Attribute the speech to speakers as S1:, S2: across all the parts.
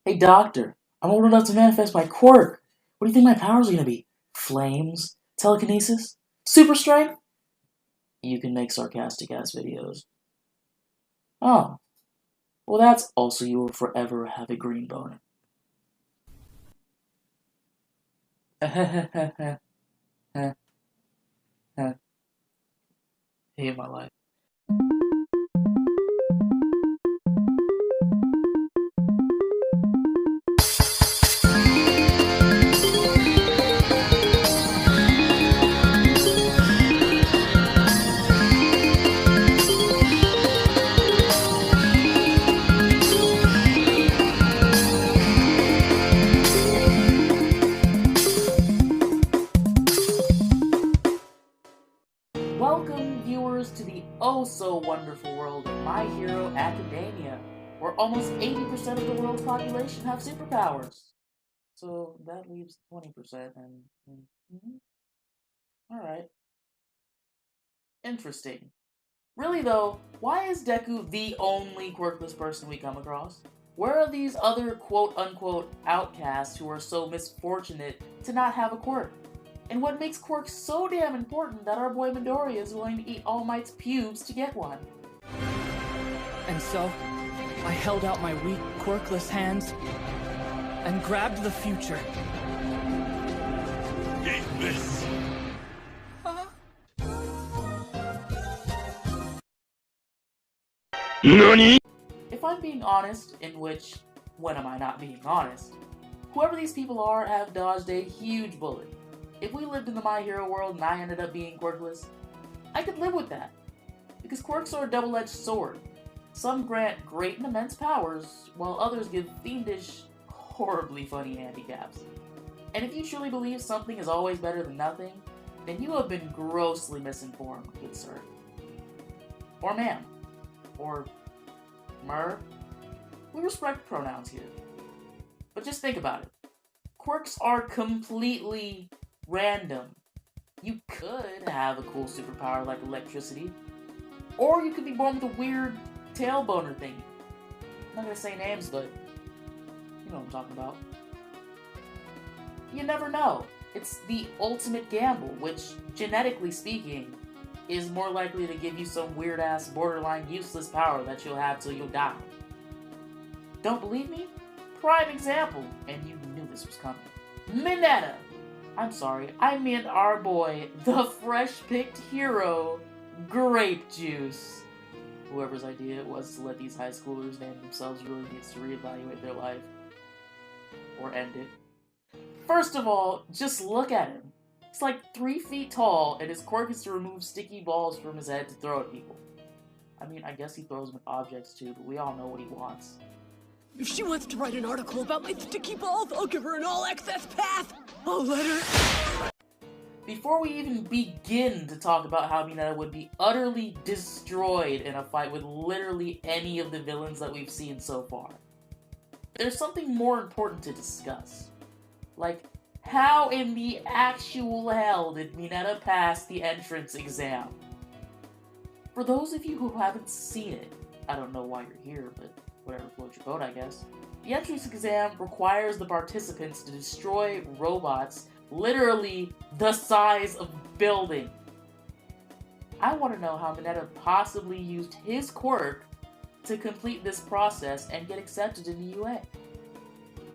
S1: Hey doctor, I'm old enough to manifest my quirk. What do you think my powers are gonna be? Flames? Telekinesis? Super strength? You can make sarcastic ass videos. Oh, well that's also you will forever have a green boner. Hate my life. Welcome, viewers, to the oh so wonderful world of My Hero Academia, where almost 80% of the world's population have superpowers. So that leaves 20%, and alright. Interesting. Really though, why is Deku the only quirkless person we come across? Where are these other quote-unquote outcasts who are so misfortunate to not have a quirk? And what makes quirks so damn important that our boy Midoriya is willing to eat All Might's pubes to get one?
S2: And so, I held out my weak, quirkless hands and grabbed the future.
S3: Eat this! NANI?!
S1: If I'm being honest, in which, when am I not being honest? Whoever these people are have dodged a huge bullet. If we lived in the My Hero world and I ended up being quirkless, I could live with that. Because quirks are a double-edged sword. Some grant great and immense powers, while others give fiendish, horribly funny handicaps. And if you truly believe something is always better than nothing, then you have been grossly misinformed, good sir. Or ma'am. Or mer. We respect pronouns here. But just think about it. Quirks are completely random. You could have a cool superpower like electricity, or you could be born with a weird tailboner thing. I'm not gonna say names, but you know what I'm talking about. You never know. It's the ultimate gamble, which, genetically speaking, is more likely to give you some weird-ass, borderline useless power that you'll have till you'll die. Don't believe me? Prime example, and you knew this was coming. Mineta! I'm sorry, I meant our boy, the fresh-picked hero, Grape Juice. Whoever's idea it was to let these high schoolers name themselves really needs to reevaluate their life. Or end it. First of all, just look at him. He's like 3 feet tall, and his quirk is to remove sticky balls from his head to throw at people. I mean, I guess he throws them at objects too, but we all know what he wants.
S2: If she wants to write an article about my sticky balls, I'll give her an all-access pass! I'll let her...
S1: Before we even begin to talk about how Mineta would be utterly destroyed in a fight with literally any of the villains that we've seen so far, there's something more important to discuss. Like, how in the actual hell did Mineta pass the entrance exam? For those of you who haven't seen it, I don't know why you're here, but whatever floats your boat, I guess. The entrance exam requires the participants to destroy robots literally the size of building. I want to know how Mineta possibly used his quirk to complete this process and get accepted in the UA.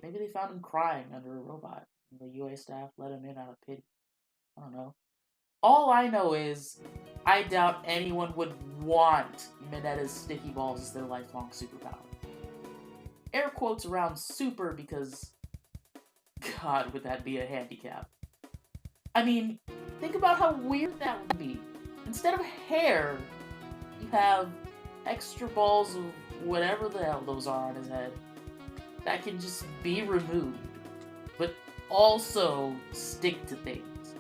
S1: Maybe they found him crying under a robot, and the UA staff let him in out of pity. I don't know. All I know is, I doubt anyone would want Mineta's sticky balls as their lifelong superpower. Air quotes around super because, God, would that be a handicap. I mean, think about how weird that would be. Instead of hair, you have extra balls of whatever the hell those are on his head that can just be removed, but also stick to things.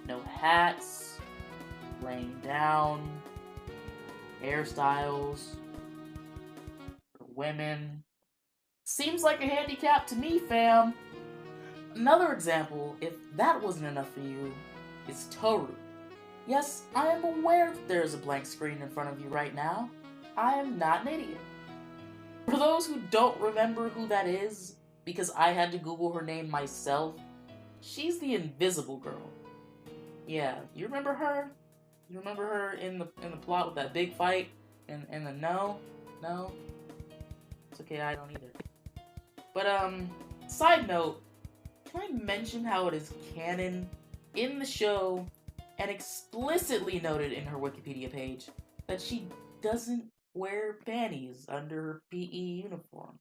S1: No hats, laying down, hairstyles, for women. Seems like a handicap to me, fam. Another example, if that wasn't enough for you, is Toru. Yes, I am aware that there is a blank screen in front of you right now. I am not an idiot. For those who don't remember who that is, because I had to Google her name myself, she's the Invisible Girl. Yeah, you remember her? You remember her in the plot with that big fight? And the no? It's okay, I don't either. But side note, can I mention how it is canon in the show and explicitly noted in her Wikipedia page that she doesn't wear panties under her PE uniform?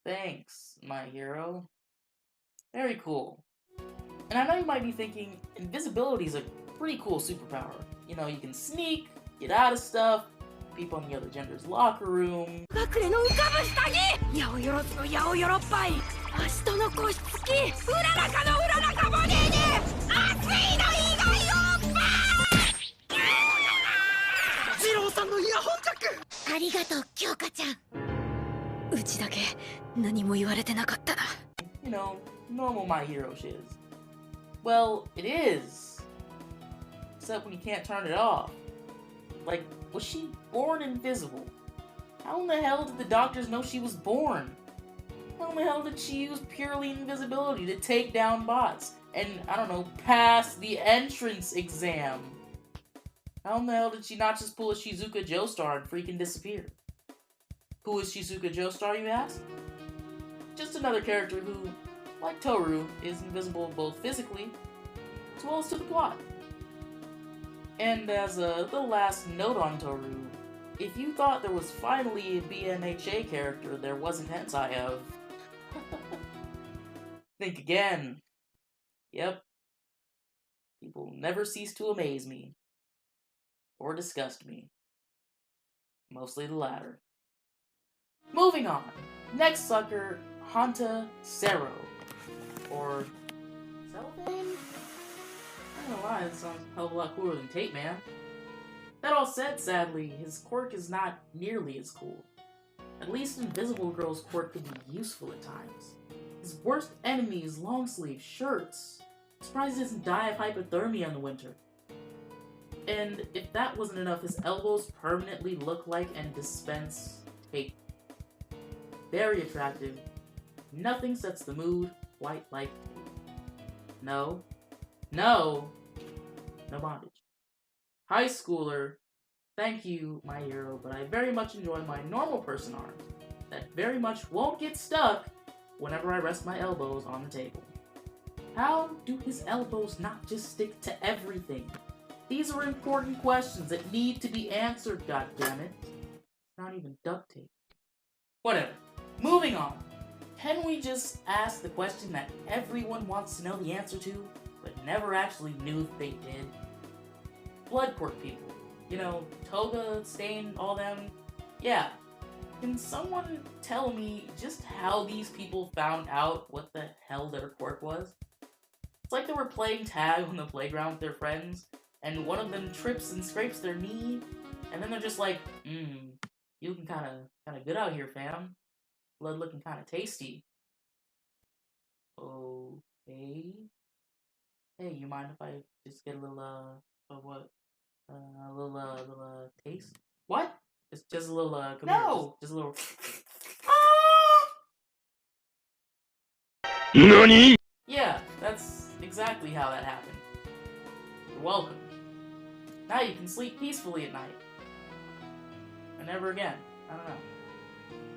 S1: Thanks, my hero. Very cool. And I know you might be thinking, invisibility is a pretty cool superpower. You know, you can sneak, get out of stuff, people in the other gender's locker room. You know, normal My Hero shiz. Well, it is. Except when you can't turn it off. Like, was she born invisible? How in the hell did the doctors know she was born? How in the hell did she use purely invisibility to take down bots? And, I don't know, pass the entrance exam? How in the hell did she not just pull a Shizuka Joestar and freaking disappear? Who is Shizuka Joestar, you ask? Just another character who, like Toru, is invisible both physically as well as to the plot. And as the last note on Toru, if you thought there was finally a BNHA character there wasn't hentai of, think again. Yep. People never cease to amaze me. Or disgust me. Mostly the latter. Moving on. Next sucker, Hanta Sero. Or Cellophane? I don't know why, that sounds a hell of a lot cooler than Tape Man. That all said, sadly, his quirk is not nearly as cool. At least Invisible Girl's quirk could be useful at times. His worst enemy is long-sleeve shirts. I'm surprised he doesn't die of hypothermia in the winter. And if that wasn't enough, his elbows permanently look like and dispense tape. Very attractive. Nothing sets the mood quite like tape. No bondage. High schooler, thank you, my hero, but I very much enjoy my normal person arms that very much won't get stuck whenever I rest my elbows on the table. How do his elbows not just stick to everything? These are important questions that need to be answered, goddammit. It's not even duct tape. Whatever. Moving on. Can we just ask the question that everyone wants to know the answer to, but never actually knew that they did? Blood quirk people. You know, Toga, Stain, all them. Yeah. Can someone tell me just how these people found out what the hell their quirk was? It's like they were playing tag on the playground with their friends, and one of them trips and scrapes their knee, and then they're just like, you looking kinda good out here, fam. Blood looking kinda tasty. Okay. Hey, you mind if I just get a little, what? A little taste? What? Just a little, come here. Just a little.
S3: NANI?!
S1: Yeah, that's exactly how that happened. You're welcome. Now you can sleep peacefully at night. And never again. I don't know.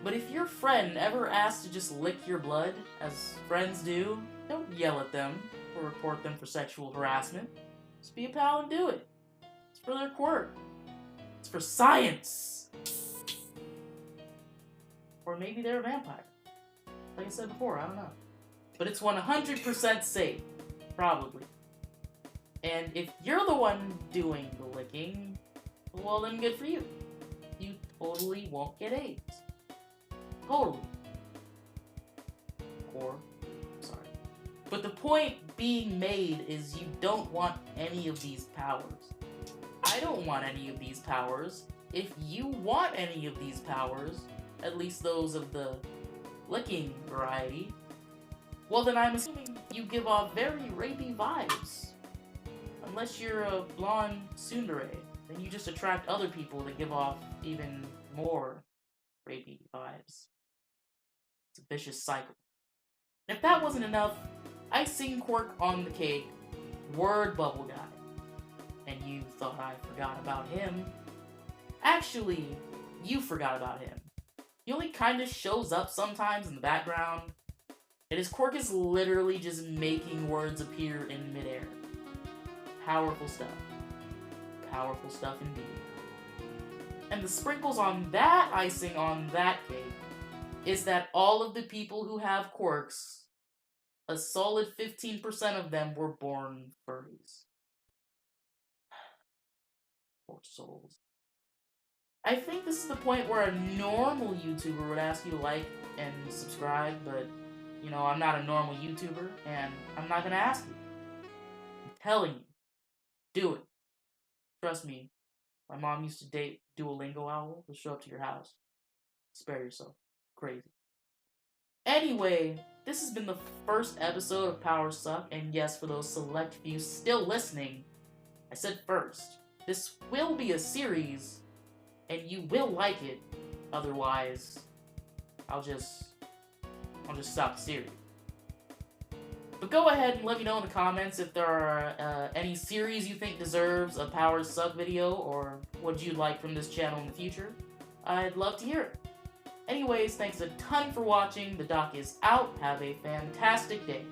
S1: But if your friend ever asks to just lick your blood, as friends do, don't yell at them or report them for sexual harassment. Just be a pal and do it. It's for their quirk. It's for science. Or maybe they're a vampire. Like I said before, I don't know. But it's 100% safe. Probably. And if you're the one doing the licking, well then good for you. You totally won't get AIDS. Totally. Or, sorry. But the point being made is you don't want any of these powers. I don't want any of these powers. If you want any of these powers, at least those of the licking variety, well then I'm assuming you give off very rapey vibes. Unless you're a blonde tsundere. then you just attract other people that give off even more rapey vibes. It's a vicious cycle. And if that wasn't enough, icing quirk on the cake, Word Bubble Guy. And you thought I forgot about him. Actually, you forgot about him. He only kind of shows up sometimes in the background, and his quirk is literally just making words appear in midair. Powerful stuff. Powerful stuff indeed. And the sprinkles on that icing on that cake is that all of the people who have quirks, a solid 15% of them were born furries. Poor souls. I think this is the point where a normal YouTuber would ask you to like and subscribe, but, you know, I'm not a normal YouTuber, and I'm not gonna ask you. I'm telling you. Do it. Trust me. My mom used to date Duolingo Owl. They'll show up to your house. Spare yourself. Crazy. Anyway, this has been the first episode of Powers Suck, and yes, for those select few still listening, I said first. This will be a series, and you will like it. Otherwise, I'll just stop the series. But go ahead and let me know in the comments if there are any series you think deserves a Powers Suck video, or what you'd like from this channel in the future. I'd love to hear it. Anyways, thanks a ton for watching. The doc is out. Have a fantastic day.